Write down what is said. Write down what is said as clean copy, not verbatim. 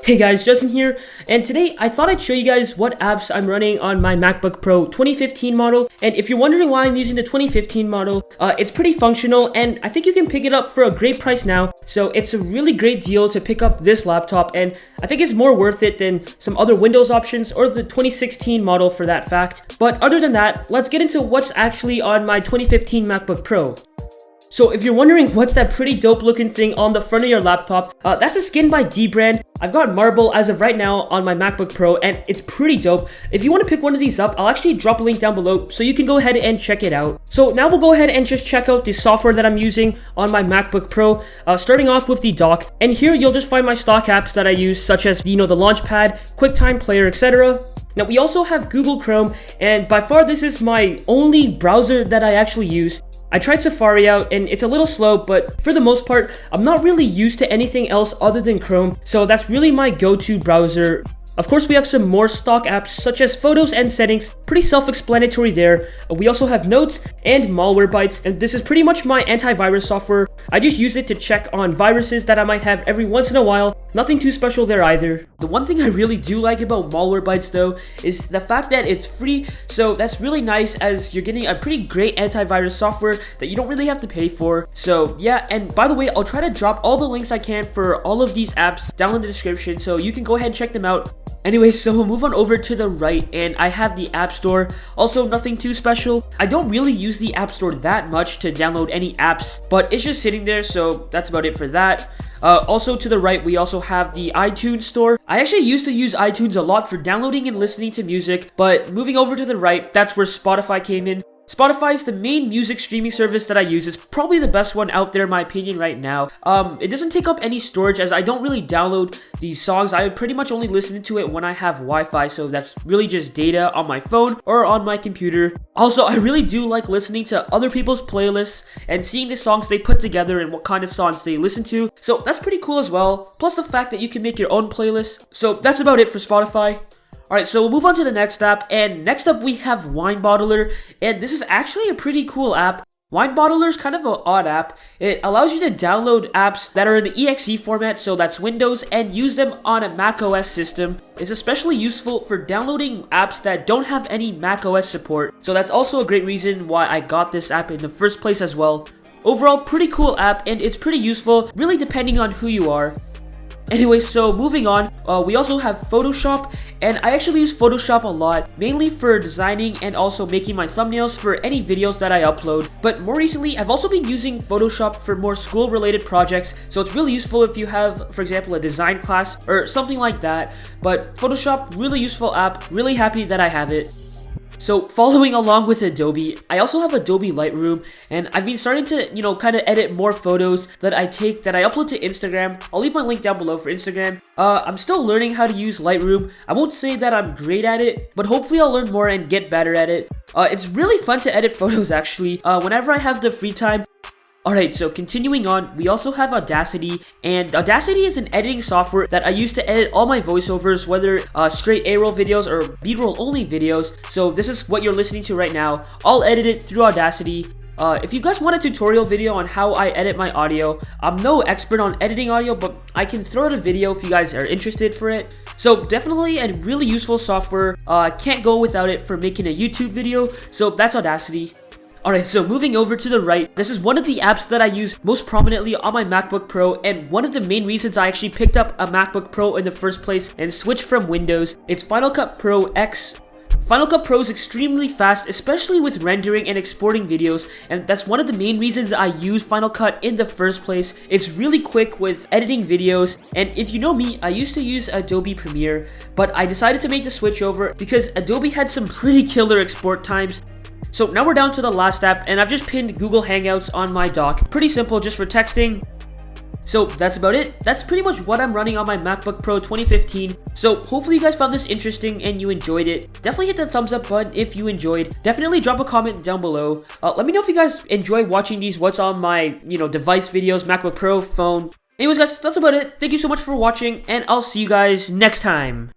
Hey guys, Justin here, and today I thought I'd show you guys what apps I'm running on my MacBook Pro 2015 model. And if you're wondering why I'm using the 2015 model, it's pretty functional and I think you can pick it up for a great price now. So it's a really great deal to pick up this laptop, and I think it's more worth it than some other Windows options or the 2016 model for that fact. But other than that, let's get into what's actually on my 2015 MacBook Pro. So if you're wondering what's that pretty dope looking thing on the front of your laptop, that's a skin by Dbrand. I've got Marble as of right now on my MacBook Pro and it's pretty dope. If you want to pick one of these up, I'll actually drop a link down below so you can go ahead and check it out. So now we'll go ahead and just check out the software that I'm using on my MacBook Pro, starting off with the dock. And here you'll just find my stock apps that I use, such as, the Launchpad, QuickTime Player, etc. Now we also have Google Chrome, and by far this is my only browser that I actually use. I tried Safari out and it's a little slow, but for the most part, I'm not really used to anything else other than Chrome, so that's really my go-to browser. Of course, we have some more stock apps such as Photos and Settings, pretty self-explanatory there. We also have Notes and Malwarebytes, and this is pretty much my antivirus software. I just use it to check on viruses that I might have every once in a while. Nothing too special there either. The one thing I really do like about Malwarebytes though is the fact that it's free, so that's really nice as you're getting a pretty great antivirus software that you don't really have to pay for. So yeah, and by the way, I'll try to drop all the links I can for all of these apps down in the description so you can go ahead and check them out. Anyway, so we'll move on over to the right, and I have the App Store. Also, nothing too special. I don't really use the App Store that much to download any apps, but it's just sitting there, so that's about it for that. Also to the right, we also have the iTunes Store. I actually used to use iTunes a lot for downloading and listening to music, but moving over to the right, that's where Spotify came in. Spotify is the main music streaming service that I use. It's probably the best one out there in my opinion right now. It doesn't take up any storage as I don't really download these songs. I pretty much only listen to it when I have Wi-Fi, so that's really just data on my phone or on my computer. Also, I really do like listening to other people's playlists and seeing the songs they put together and what kind of songs they listen to. So that's pretty cool as well. Plus the fact that you can make your own playlist. So that's about it for Spotify. Alright, so we'll move on to the next app, and next up we have Wine Bottler, and this is actually a pretty cool app. Wine Bottler is kind of an odd app. It allows you to download apps that are in the exe format, so that's Windows, and use them on a macOS system. It's especially useful for downloading apps that don't have any macOS support, so that's also a great reason why I got this app in the first place as well. Overall, pretty cool app, and it's pretty useful, really depending on who you are. Anyway, so moving on, we also have Photoshop, and I actually use Photoshop a lot, mainly for designing and also making my thumbnails for any videos that I upload. But more recently, I've also been using Photoshop for more school-related projects, so it's really useful if you have, for example, a design class or something like that. But Photoshop, really useful app, really happy that I have it. So following along with Adobe, I also have Adobe Lightroom, and I've been starting to, kind of edit more photos that I take that I upload to Instagram. I'll leave my link down below for Instagram. I'm still learning how to use Lightroom. I won't say that I'm great at it, but hopefully I'll learn more and get better at it. It's really fun to edit photos actually, whenever I have the free time. Alright, so continuing on, we also have Audacity, and Audacity is an editing software that I use to edit all my voiceovers, whether straight A-roll videos or B-roll only videos. So this is what you're listening to right now. I'll edit it through Audacity. If you guys want a tutorial video on how I edit my audio, I'm no expert on editing audio, but I can throw out a video if you guys are interested for it. So definitely a really useful software. Can't go without it for making a YouTube video, so that's Audacity. Alright, so moving over to the right, this is one of the apps that I use most prominently on my MacBook Pro, and one of the main reasons I actually picked up a MacBook Pro in the first place and switched from Windows. It's Final Cut Pro X. Final Cut Pro is extremely fast, especially with rendering and exporting videos, and that's one of the main reasons I use Final Cut in the first place. It's really quick with editing videos, and if you know me, I used to use Adobe Premiere, but I decided to make the switch over because Adobe had some pretty killer export times. So now we're down to the last app, and I've just pinned Google Hangouts on my dock. Pretty simple, just for texting. So that's about it. That's pretty much what I'm running on my MacBook Pro 2015. So hopefully you guys found this interesting and you enjoyed it. Definitely hit that thumbs up button if you enjoyed. Definitely drop a comment down below. Let me know if you guys enjoy watching these what's on my, device videos, MacBook Pro, phone. Anyways guys, that's about it. Thank you so much for watching, and I'll see you guys next time.